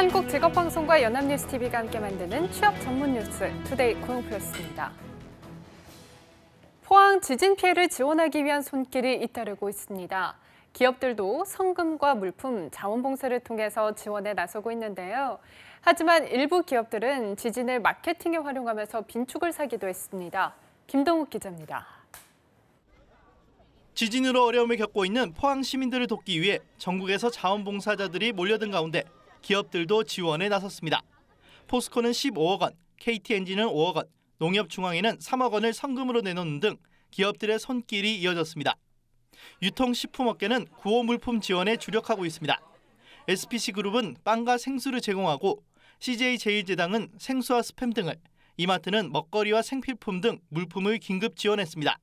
한국직업방송과 연합뉴스TV가 함께 만드는 취업 전문 뉴스 투데이 고용플러스입니다. 포항 지진 피해를 지원하기 위한 손길이 잇따르고 있습니다. 기업들도 성금과 물품, 자원봉사를 통해서 지원에 나서고 있는데요. 하지만 일부 기업들은 지진을 마케팅에 활용하면서 빈축을 사기도 했습니다. 김동욱 기자입니다. 지진으로 어려움을 겪고 있는 포항 시민들을 돕기 위해 전국에서 자원봉사자들이 몰려든 가운데 기업들도 지원에 나섰습니다. 포스코는 15억 원, KT엔진은 5억 원, 농협중앙회는 3억 원을 성금으로 내놓는 등 기업들의 손길이 이어졌습니다. 유통식품업계는 구호 물품 지원에 주력하고 있습니다. SPC그룹은 빵과 생수를 제공하고 CJ제일제당은 생수와 스팸 등을, 이마트는 먹거리와 생필품 등 물품을 긴급 지원했습니다.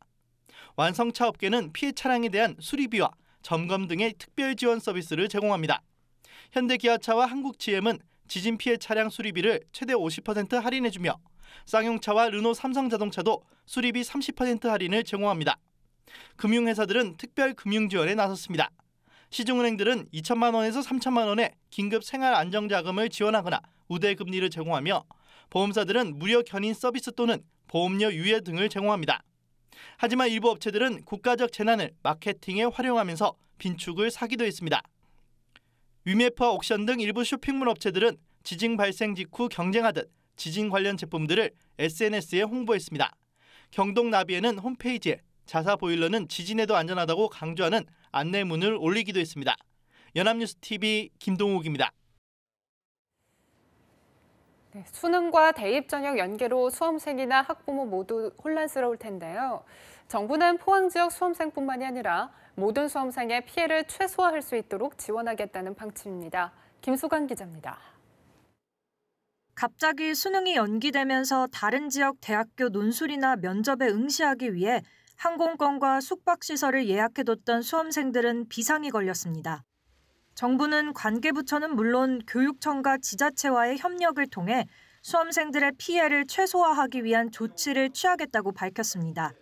완성차 업계는 피해 차량에 대한 수리비와 점검 등의 특별 지원 서비스를 제공합니다. 현대기아차와 한국GM은 지진 피해 차량 수리비를 최대 50% 할인해주며 쌍용차와 르노 삼성자동차도 수리비 30% 할인을 제공합니다. 금융회사들은 특별 금융지원에 나섰습니다. 시중은행들은 2천만 원에서 3천만 원의 긴급 생활안정자금을 지원하거나 우대금리를 제공하며 보험사들은 무료 견인 서비스 또는 보험료 유예 등을 제공합니다. 하지만 일부 업체들은 국가적 재난을 마케팅에 활용하면서 빈축을 사기도 했습니다. 위메프와 옥션 등 일부 쇼핑몰 업체들은 지진 발생 직후 경쟁하듯 지진 관련 제품들을 SNS에 홍보했습니다. 경동나비에는 홈페이지에 자사보일러는 지진에도 안전하다고 강조하는 안내문을 올리기도 했습니다. 연합뉴스TV 김동욱입니다. 수능과 대입 전형 연계로 수험생이나 학부모 모두 혼란스러울 텐데요. 정부는 포항 지역 수험생뿐만이 아니라 모든 수험생의 피해를 최소화할 수 있도록 지원하겠다는 방침입니다. 김수강 기자입니다. 갑자기 수능이 연기되면서 다른 지역 대학교 논술이나 면접에 응시하기 위해 항공권과 숙박시설을 예약해뒀던 수험생들은 비상이 걸렸습니다. 정부는 관계부처는 물론 교육청과 지자체와의 협력을 통해 수험생들의 피해를 최소화하기 위한 조치를 취하겠다고 밝혔습니다.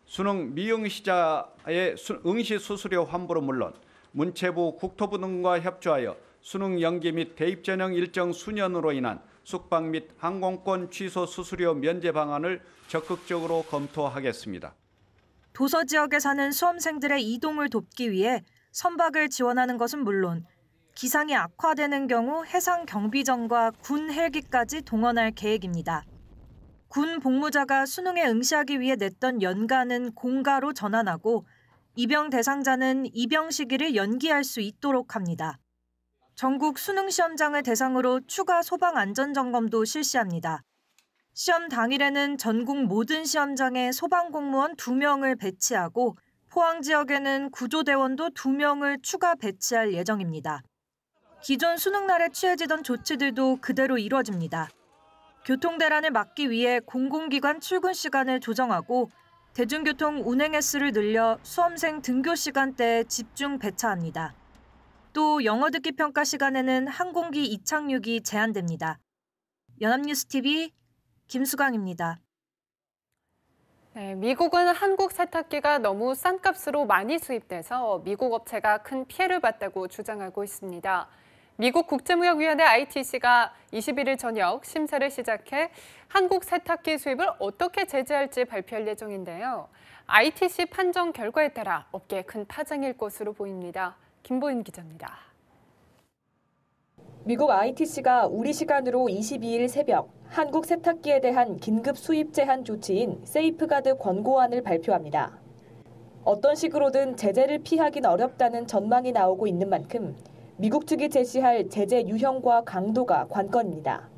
수능 미응시자의 응시 수수료 환불은 물론 문체부, 국토부 등과 협조하여 수능 연기 및 대입 전형 일정 수년으로 인한 숙박 및 항공권 취소 수수료 면제 방안을 적극적으로 검토하겠습니다. 도서 지역에 사는 수험생들의 이동을 돕기 위해 선박을 지원하는 것은 물론 기상이 악화되는 경우 해상경비정과 군 헬기까지 동원할 계획입니다. 군 복무자가 수능에 응시하기 위해 냈던 연가는 공가로 전환하고 입영 대상자는 입영 시기를 연기할 수 있도록 합니다. 전국 수능시험장을 대상으로 추가 소방 안전점검도 실시합니다. 시험 당일에는 전국 모든 시험장에 소방공무원 2명을 배치하고 포항 지역에는 구조대원도 2명을 추가 배치할 예정입니다. 기존 수능날에 취해지던 조치들도 그대로 이뤄집니다. 교통대란을 막기 위해 공공기관 출근 시간을 조정하고 대중교통 운행 횟수를 늘려 수험생 등교 시간대에 집중 배차합니다. 또 영어 듣기 평가 시간에는 항공기 이착륙이 제한됩니다. 연합뉴스TV 김수강입니다. 미국은 한국 세탁기가 너무 싼 값으로 많이 수입돼서 미국 업체가 큰 피해를 봤다고 주장하고 있습니다. 미국 국제무역위원회 ITC가 21일 저녁 심사를 시작해 한국 세탁기 수입을 어떻게 제재할지 발표할 예정인데요. ITC 판정 결과에 따라 업계에 큰 파장일 것으로 보입니다. 김보인 기자입니다. 미국 ITC가 우리 시간으로 22일 새벽 한국 세탁기에 대한 긴급 수입 제한 조치인 세이프가드 권고안을 발표합니다. 어떤 식으로든 제재를 피하긴 어렵다는 전망이 나오고 있는 만큼 미국 측이 제시할 제재 유형과 강도가 관건입니다.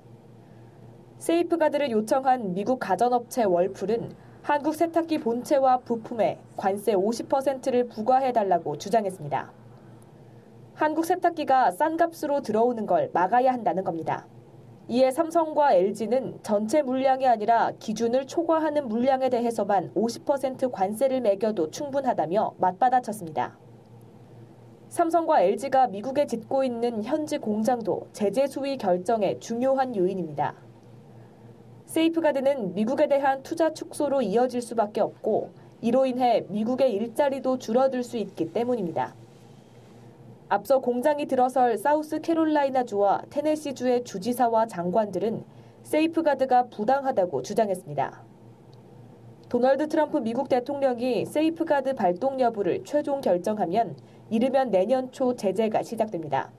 세이프가드를 요청한 미국 가전업체 월풀은 한국 세탁기 본체와 부품에 관세 50%를 부과해달라고 주장했습니다. 한국 세탁기가 싼 값으로 들어오는 걸 막아야 한다는 겁니다. 이에 삼성과 LG는 전체 물량이 아니라 기준을 초과하는 물량에 대해서만 50% 관세를 매겨도 충분하다며 맞받아쳤습니다. 삼성과 LG가 미국에 짓고 있는 현지 공장도 제재 수위 결정의 중요한 요인입니다. 세이프가드는 미국에 대한 투자 축소로 이어질 수밖에 없고 이로 인해 미국의 일자리도 줄어들 수 있기 때문입니다. 앞서 공장이 들어설 사우스캐롤라이나주와 테네시주의 주지사와 장관들은 세이프가드가 부당하다고 주장했습니다. 도널드 트럼프 미국 대통령이 세이프가드 발동 여부를 최종 결정하면 이르면 내년 초 제재가 시작됩니다.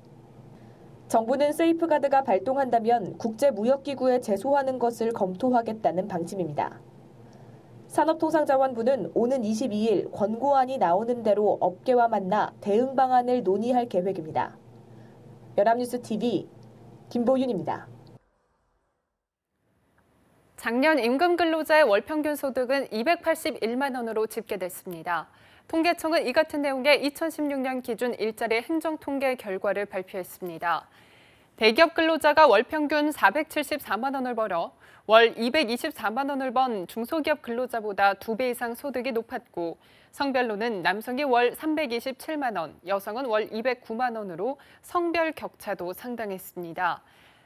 정부는 세이프가드가 발동한다면 국제무역기구에 제소하는 것을 검토하겠다는 방침입니다. 산업통상자원부는 오는 22일 권고안이 나오는 대로 업계와 만나 대응 방안을 논의할 계획입니다. 연합뉴스 TV 김보윤입니다. 작년 임금 근로자의 월 평균 소득은 281만 원으로 집계됐습니다. 통계청은 이 같은 내용의 2016년 기준 일자리 행정 통계 결과를 발표했습니다. 대기업 근로자가 월 평균 474만 원을 벌어 월 224만 원을 번 중소기업 근로자보다 2배 이상 소득이 높았고 성별로는 남성이 월 327만 원, 여성은 월 209만 원으로 성별 격차도 상당했습니다.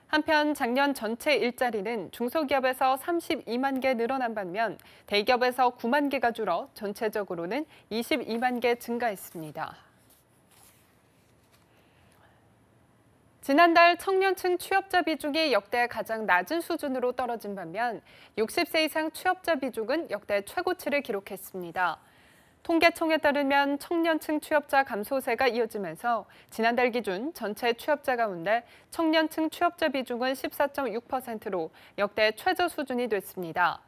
한편 작년 전체 일자리는 중소기업에서 32만 개 늘어난 반면 대기업에서 9만 개가 줄어 전체적으로는 22만 개 증가했습니다. 지난달 청년층 취업자 비중이 역대 가장 낮은 수준으로 떨어진 반면 60세 이상 취업자 비중은 역대 최고치를 기록했습니다. 통계청에 따르면 청년층 취업자 감소세가 이어지면서 지난달 기준 전체 취업자 가운데 청년층 취업자 비중은 14.6%로 역대 최저 수준이 됐습니다.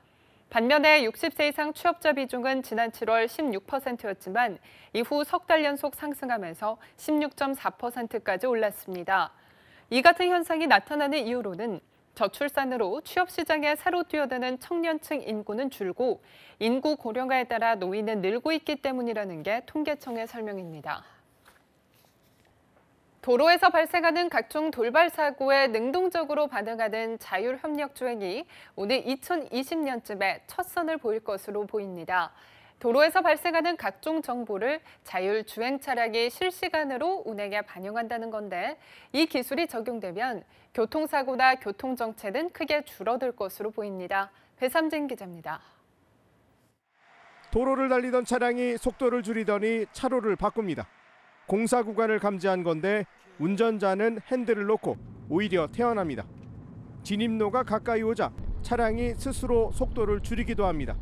반면에 60세 이상 취업자 비중은 지난 7월 16%였지만 이후 석 달 연속 상승하면서 16.4%까지 올랐습니다. 이 같은 현상이 나타나는 이유로는 저출산으로 취업 시장에 새로 뛰어드는 청년층 인구는 줄고 인구 고령화에 따라 노인은 늘고 있기 때문이라는 게 통계청의 설명입니다. 도로에서 발생하는 각종 돌발 사고에 능동적으로 반응하는 자율협력주행이 오늘 2020년쯤에 첫 선을 보일 것으로 보입니다. 도로에서 발생하는 각종 정보를 자율주행 차량이 실시간으로 운행에 반영한다는 건데 이 기술이 적용되면 교통사고나 교통정체는 크게 줄어들 것으로 보입니다. 배삼진 기자입니다. 도로를 달리던 차량이 속도를 줄이더니 차로를 바꿉니다. 공사 구간을 감지한 건데 운전자는 핸들을 놓고 오히려 태어납니다. 진입로가 가까이 오자 차량이 스스로 속도를 줄이기도 합니다.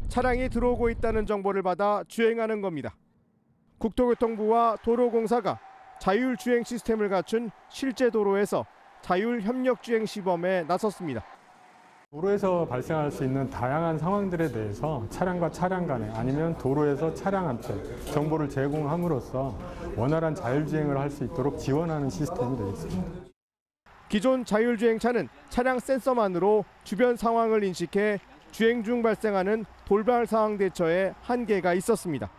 차량이 들어오고 있다는 정보를 받아 주행하는 겁니다. 국토교통부와 도로공사가 자율주행 시스템을 갖춘 실제 도로에서 자율협력주행 시범에 나섰습니다. 도로에서 발생할 수 있는 다양한 상황들에 대해서 차량과 차량 간에 아니면 도로에서 차량한테 정보를 제공함으로써 원활한 자율주행을 할 수 있도록 지원하는 시스템이 되겠습니다. 기존 자율주행차는 차량 센서만으로 주변 상황을 인식해 주행 중 발생하는 돌발 상황 대처에 한계가 있었습니다.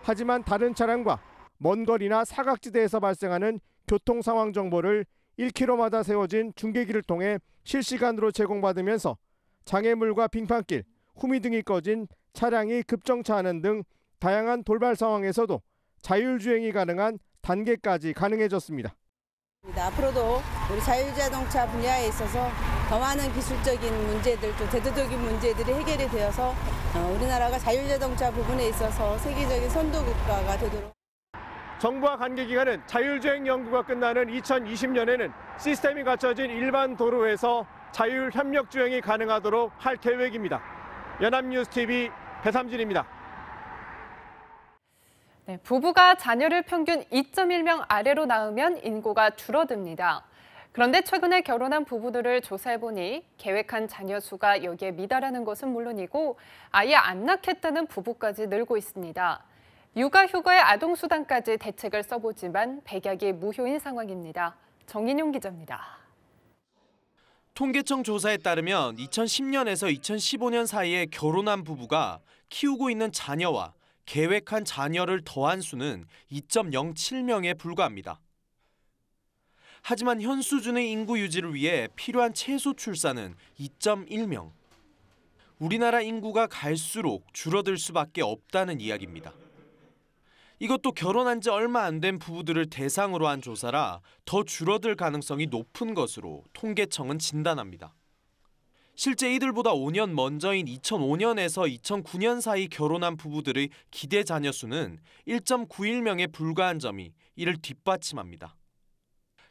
하지만 다른 차량과 먼 거리나 사각지대에서 발생하는 교통 상황 정보를 1km마다 세워진 중계기를 통해 실시간으로 제공받으면서 장애물과 빙판길, 후미 등이 꺼진 차량이 급정차하는 등 다양한 돌발 상황에서도 자율주행이 가능한 단계까지 가능해졌습니다. 앞으로도 우리 자율자동차 분야에 있어서 더 많은 기술적인 문제들, 또 제도적인 문제들이 해결이 되어서 우리나라가 자율자동차 부분에 있어서 세계적인 선도국가가 되도록. 정부와 관계기관은 자율주행 연구가 끝나는 2020년에는 시스템이 갖춰진 일반 도로에서 자율협력주행이 가능하도록 할 계획입니다. 연합뉴스TV 배삼진입니다. 네, 부부가 자녀를 평균 2.1명 아래로 낳으면 인구가 줄어듭니다. 그런데 최근에 결혼한 부부들을 조사해보니 계획한 자녀 수가 여기에 미달하는 것은 물론이고 아예 안 낳겠다는 부부까지 늘고 있습니다. 육아휴가의 아동수당까지 대책을 써보지만 백약이 무효인 상황입니다. 정인용 기자입니다. 통계청 조사에 따르면 2010년에서 2015년 사이에 결혼한 부부가 키우고 있는 자녀와 계획한 자녀를 더한 수는 2.07명에 불과합니다. 하지만 현 수준의 인구 유지를 위해 필요한 최소 출산은 2.1명. 우리나라 인구가 갈수록 줄어들 수밖에 없다는 이야기입니다. 이것도 결혼한 지 얼마 안 된 부부들을 대상으로 한 조사라 더 줄어들 가능성이 높은 것으로 통계청은 진단합니다. 실제 이들보다 5년 먼저인 2005년에서 2009년 사이 결혼한 부부들의 기대 자녀 수는 1.91명에 불과한 점이 이를 뒷받침합니다.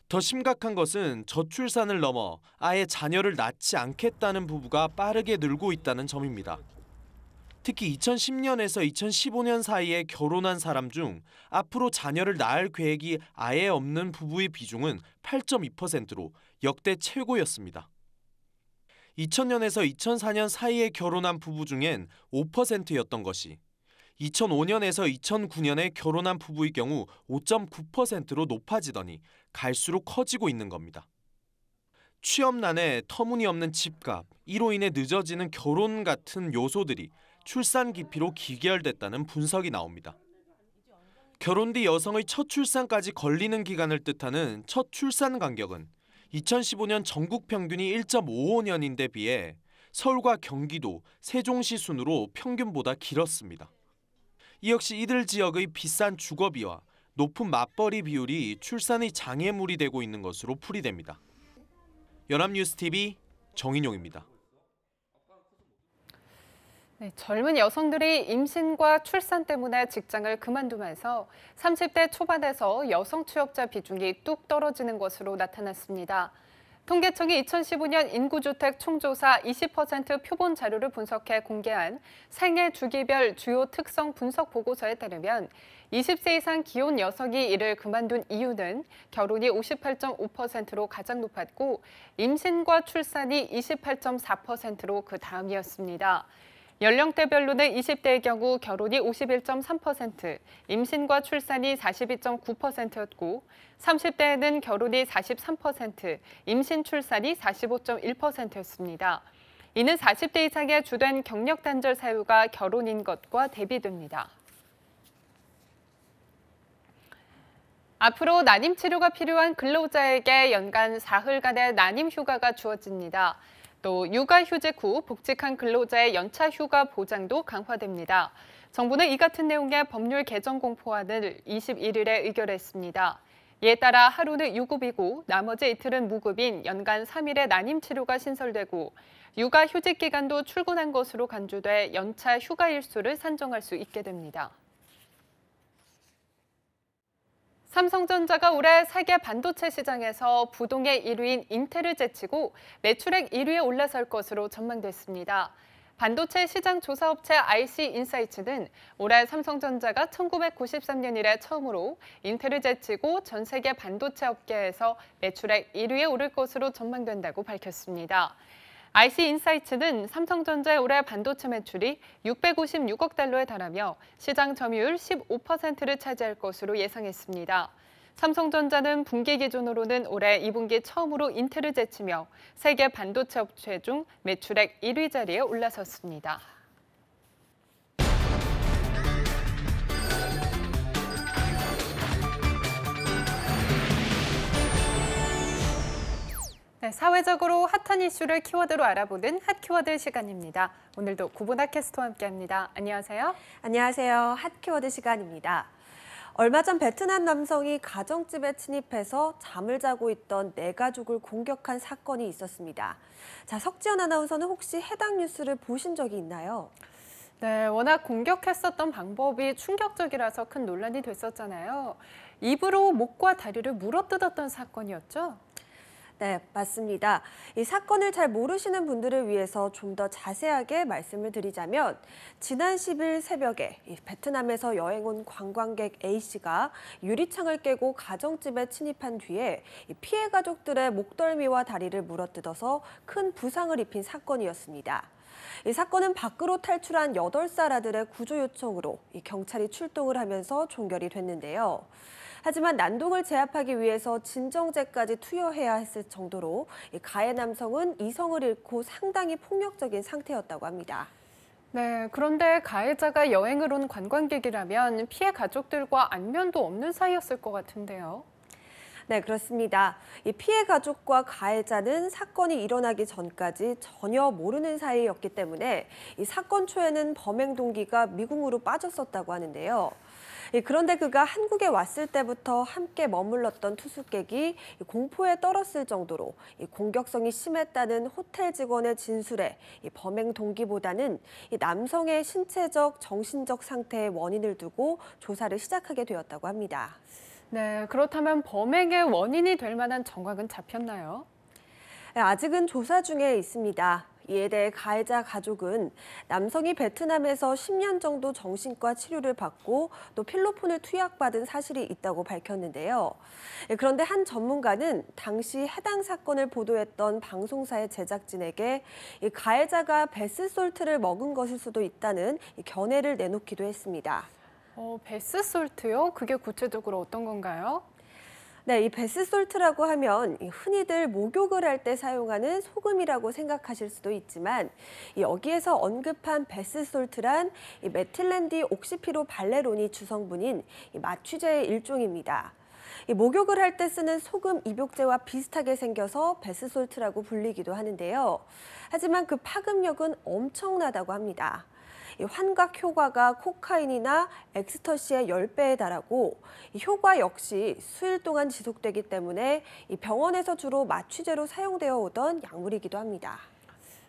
더 심각한 것은 저출산을 넘어 아예 자녀를 낳지 않겠다는 부부가 빠르게 늘고 있다는 점입니다. 특히 2010년에서 2015년 사이에 결혼한 사람 중 앞으로 자녀를 낳을 계획이 아예 없는 부부의 비중은 8.2%로 역대 최고였습니다. 2000년에서 2004년 사이에 결혼한 부부 중엔 5%였던 것이 2005년에서 2009년에 결혼한 부부의 경우 5.9%로 높아지더니 갈수록 커지고 있는 겁니다. 취업난에 터무니없는 집값, 이로 인해 늦어지는 결혼 같은 요소들이 출산 기피로 기결됐다는 분석이 나옵니다. 결혼 뒤 여성의 첫 출산까지 걸리는 기간을 뜻하는 첫 출산 간격은 2015년 전국 평균이 1.55년인데 비해 서울과 경기도, 세종시 순으로 평균보다 길었습니다. 이 역시 이들 지역의 비싼 주거비와 높은 맞벌이 비율이 출산의 장애물이 되고 있는 것으로 풀이됩니다. 연합뉴스TV 정인용입니다. 네, 젊은 여성들이 임신과 출산 때문에 직장을 그만두면서 30대 초반에서 여성 취업자 비중이 뚝 떨어지는 것으로 나타났습니다. 통계청이 2015년 인구주택 총조사 20% 표본 자료를 분석해 공개한 생애 주기별 주요 특성 분석 보고서에 따르면 20세 이상 기혼 여성이 일을 그만둔 이유는 결혼이 58.5%로 가장 높았고 임신과 출산이 28.4%로 그 다음이었습니다. 연령대별로는 20대의 경우 결혼이 51.3%, 임신과 출산이 42.9%였고 30대에는 결혼이 43%, 임신 출산이 45.1%였습니다. 이는 40대 이상의 주된 경력 단절 사유가 결혼인 것과 대비됩니다. 앞으로 난임 치료가 필요한 근로자에게 연간 사흘간의 난임 휴가가 주어집니다. 또 육아휴직 후 복직한 근로자의 연차 휴가 보장도 강화됩니다. 정부는 이 같은 내용의 법률 개정 공포안을 21일에 의결했습니다. 이에 따라 하루는 유급이고 나머지 이틀은 무급인 연간 3일의 난임 치료가 신설되고 육아휴직 기간도 출근한 것으로 간주돼 연차 휴가 일수를 산정할 수 있게 됩니다. 삼성전자가 올해 세계 반도체 시장에서 부동의 1위인 인텔을 제치고 매출액 1위에 올라설 것으로 전망됐습니다. 반도체 시장 조사업체 IC인사이츠는 올해 삼성전자가 1993년 이래 처음으로 인텔을 제치고 전 세계 반도체 업계에서 매출액 1위에 오를 것으로 전망된다고 밝혔습니다. IC인사이츠는 삼성전자의 올해 반도체 매출이 656억 달러에 달하며 시장 점유율 15%를 차지할 것으로 예상했습니다. 삼성전자는 분기 기준으로는 올해 2분기 처음으로 인텔을 제치며 세계 반도체 업체 중 매출액 1위 자리에 올라섰습니다. 네, 사회적으로 핫한 이슈를 키워드로 알아보는 핫키워드 시간입니다. 오늘도 구보나 캐스터와 함께합니다. 안녕하세요. 안녕하세요. 핫키워드 시간입니다. 얼마 전 베트남 남성이 가정집에 침입해서 잠을 자고 있던 네 가족을 공격한 사건이 있었습니다. 자, 석지연 아나운서는 혹시 해당 뉴스를 보신 적이 있나요? 네, 워낙 공격했었던 방법이 충격적이라서 큰 논란이 됐었잖아요. 입으로 목과 다리를 물어뜯었던 사건이었죠? 네, 맞습니다. 이 사건을 잘 모르시는 분들을 위해서 좀 더 자세하게 말씀을 드리자면 지난 10일 새벽에 베트남에서 여행 온 관광객 A씨가 유리창을 깨고 가정집에 침입한 뒤에 피해 가족들의 목덜미와 다리를 물어뜯어서 큰 부상을 입힌 사건이었습니다. 이 사건은 밖으로 탈출한 8살 아들의 구조 요청으로 경찰이 출동을 하면서 종결이 됐는데요. 하지만 난동을 제압하기 위해서 진정제까지 투여해야 했을 정도로 가해 남성은 이성을 잃고 상당히 폭력적인 상태였다고 합니다. 네, 그런데 가해자가 여행을 온 관광객이라면 피해 가족들과 안면도 없는 사이였을 것 같은데요. 네, 그렇습니다. 이 피해 가족과 가해자는 사건이 일어나기 전까지 전혀 모르는 사이였기 때문에 이 사건 초에는 범행 동기가 미궁으로 빠졌었다고 하는데요. 그런데 그가 한국에 왔을 때부터 함께 머물렀던 투숙객이 공포에 떨었을 정도로 공격성이 심했다는 호텔 직원의 진술에 범행 동기보다는 남성의 신체적, 정신적 상태의 원인을 두고 조사를 시작하게 되었다고 합니다. 네, 그렇다면 범행의 원인이 될 만한 정황은 잡혔나요? 아직은 조사 중에 있습니다. 이에 대해 가해자 가족은 남성이 베트남에서 10년 정도 정신과 치료를 받고 또 필로폰을 투약받은 사실이 있다고 밝혔는데요. 그런데 한 전문가는 당시 해당 사건을 보도했던 방송사의 제작진에게 이 가해자가 베스솔트를 먹은 것일 수도 있다는 견해를 내놓기도 했습니다. 베스솔트요? 그게 구체적으로 어떤 건가요? 네, 이 베스솔트라고 하면 흔히들 목욕을 할 때 사용하는 소금이라고 생각하실 수도 있지만 여기에서 언급한 베스솔트란 메틸렌디 옥시피로 발레론이 주성분인 마취제의 일종입니다. 목욕을 할 때 쓰는 소금 입욕제와 비슷하게 생겨서 베스솔트라고 불리기도 하는데요. 하지만 그 파급력은 엄청나다고 합니다. 환각 효과가 코카인이나 엑스터시의 10배에 달하고 효과 역시 수일 동안 지속되기 때문에 병원에서 주로 마취제로 사용되어 오던 약물이기도 합니다.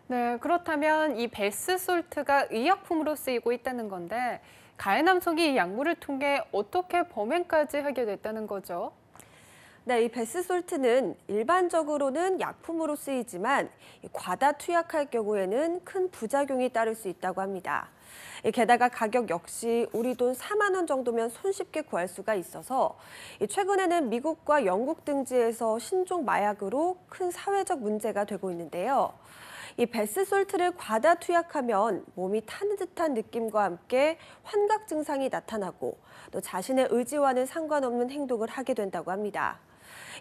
네, 그렇다면 이 베스솔트가 의약품으로 쓰이고 있다는 건데 가해 남성이 이 약물을 통해 어떻게 범행까지 하게 됐다는 거죠? 네, 이 베스솔트는 일반적으로는 약품으로 쓰이지만 과다 투약할 경우에는 큰 부작용이 따를 수 있다고 합니다. 게다가 가격 역시 우리 돈 4만 원 정도면 손쉽게 구할 수가 있어서 최근에는 미국과 영국 등지에서 신종 마약으로 큰 사회적 문제가 되고 있는데요. 이 베스솔트를 과다 투약하면 몸이 타는 듯한 느낌과 함께 환각 증상이 나타나고 또 자신의 의지와는 상관없는 행동을 하게 된다고 합니다.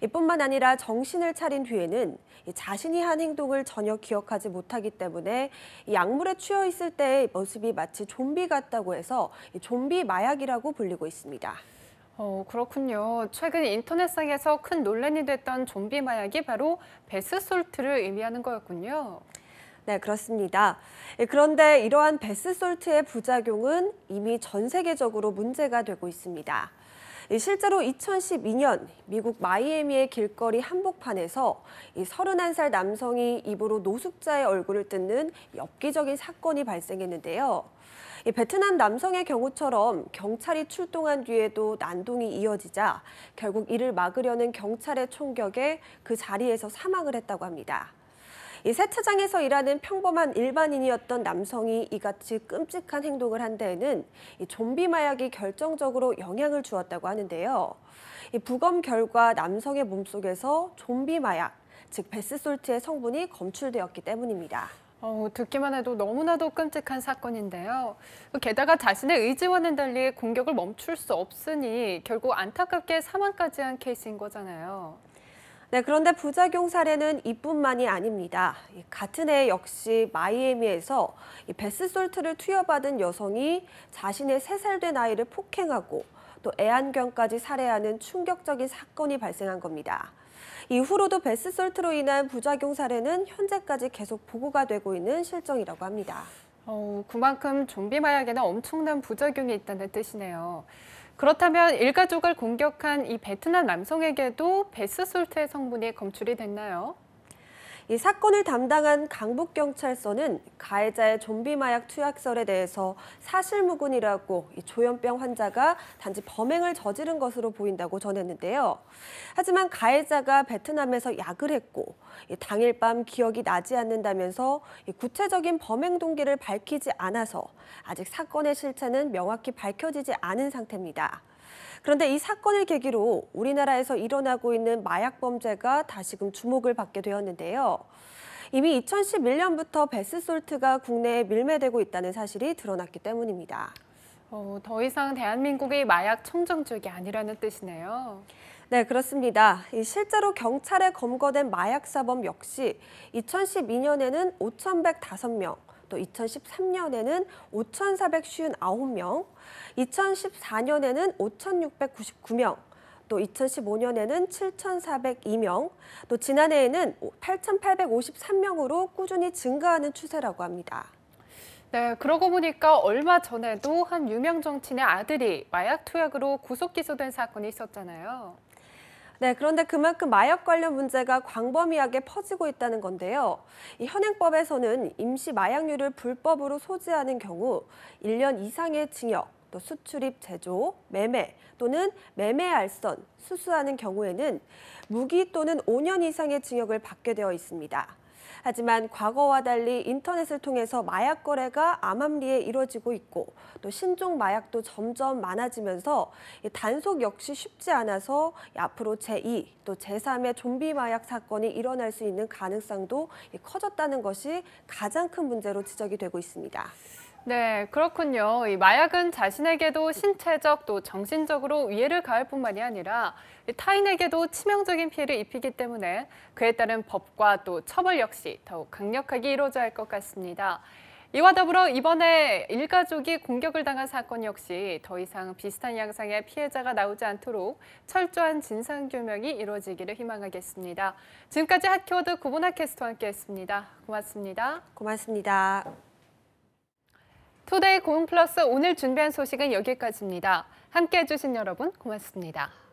이뿐만 아니라 정신을 차린 뒤에는 자신이 한 행동을 전혀 기억하지 못하기 때문에 약물에 취해 있을 때의 모습이 마치 좀비 같다고 해서 좀비 마약이라고 불리고 있습니다. 그렇군요. 최근 인터넷상에서 큰 논란이 됐던 좀비 마약이 바로 베스솔트를 의미하는 거였군요. 네, 그렇습니다. 그런데 이러한 베스솔트의 부작용은 이미 전 세계적으로 문제가 되고 있습니다. 실제로 2012년 미국 마이애미의 길거리 한복판에서 31살 남성이 입으로 노숙자의 얼굴을 뜯는 엽기적인 사건이 발생했는데요. 베트남 남성의 경우처럼 경찰이 출동한 뒤에도 난동이 이어지자 결국 이를 막으려는 경찰의 총격에 그 자리에서 사망을 했다고 합니다. 이 세차장에서 일하는 평범한 일반인이었던 남성이 이같이 끔찍한 행동을 한 데에는 이 좀비 마약이 결정적으로 영향을 주었다고 하는데요. 이 부검 결과 남성의 몸속에서 좀비 마약, 즉 베스솔트의 성분이 검출되었기 때문입니다. 듣기만 해도 너무나도 끔찍한 사건인데요. 게다가 자신의 의지와는 달리 공격을 멈출 수 없으니 결국 안타깝게 사망까지 한 케이스인 거잖아요. 네, 그런데 부작용 사례는 이뿐만이 아닙니다. 같은 해 역시 마이애미에서 베스솔트를 투여받은 여성이 자신의 3살 된 아이를 폭행하고 또 애완견까지 살해하는 충격적인 사건이 발생한 겁니다. 이후로도 베스솔트로 인한 부작용 사례는 현재까지 계속 보고가 되고 있는 실정이라고 합니다. 그만큼 좀비 마약에는 엄청난 부작용이 있다는 뜻이네요. 그렇다면 일가족을 공격한 이 베트남 남성에게도 베스솔트의 성분이 검출이 됐나요? 이 사건을 담당한 강북경찰서는 가해자의 좀비 마약 투약설에 대해서 사실무근이라고 이 조현병 환자가 단지 범행을 저지른 것으로 보인다고 전했는데요. 하지만 가해자가 베트남에서 약을 했고 당일 밤 기억이 나지 않는다면서 구체적인 범행 동기를 밝히지 않아서 아직 사건의 실체는 명확히 밝혀지지 않은 상태입니다. 그런데 이 사건을 계기로 우리나라에서 일어나고 있는 마약 범죄가 다시금 주목을 받게 되었는데요. 이미 2011년부터 베스솔트가 국내에 밀매되고 있다는 사실이 드러났기 때문입니다. 더 이상 대한민국이 마약 청정지역이 아니라는 뜻이네요. 네, 그렇습니다. 실제로 경찰에 검거된 마약 사범 역시 2012년에는 5,105명, 또 2013년에는 5,459명, 2014년에는 5,699명, 또 2015년에는 7,402명, 또 지난해에는 8,853명으로 꾸준히 증가하는 추세라고 합니다. 네, 그러고 보니까 얼마 전에도 한 유명 정치인의 아들이 마약 투약으로 구속 기소된 사건이 있었잖아요. 네, 그런데 그만큼 마약 관련 문제가 광범위하게 퍼지고 있다는 건데요. 이 현행법에서는 임시 마약류를 불법으로 소지하는 경우 1년 이상의 징역, 또 수출입 제조, 매매 또는 매매 알선, 수수하는 경우에는 무기 또는 5년 이상의 징역을 받게 되어 있습니다. 하지만 과거와 달리 인터넷을 통해서 마약 거래가 암암리에 이루어지고 있고 또 신종 마약도 점점 많아지면서 단속 역시 쉽지 않아서 앞으로 제2, 또 제3의 좀비 마약 사건이 일어날 수 있는 가능성도 커졌다는 것이 가장 큰 문제로 지적이 되고 있습니다. 네, 그렇군요. 이 마약은 자신에게도 신체적 또 정신적으로 위해를 가할 뿐만이 아니라 타인에게도 치명적인 피해를 입히기 때문에 그에 따른 법과 또 처벌 역시 더욱 강력하게 이루어져야 할 것 같습니다. 이와 더불어 이번에 일가족이 공격을 당한 사건 역시 더 이상 비슷한 양상의 피해자가 나오지 않도록 철저한 진상규명이 이루어지기를 희망하겠습니다. 지금까지 핫키워드 구본아 캐스터와 함께했습니다. 고맙습니다. 고맙습니다. 투데이 고용플러스 오늘 준비한 소식은 여기까지입니다. 함께해 주신 여러분 고맙습니다.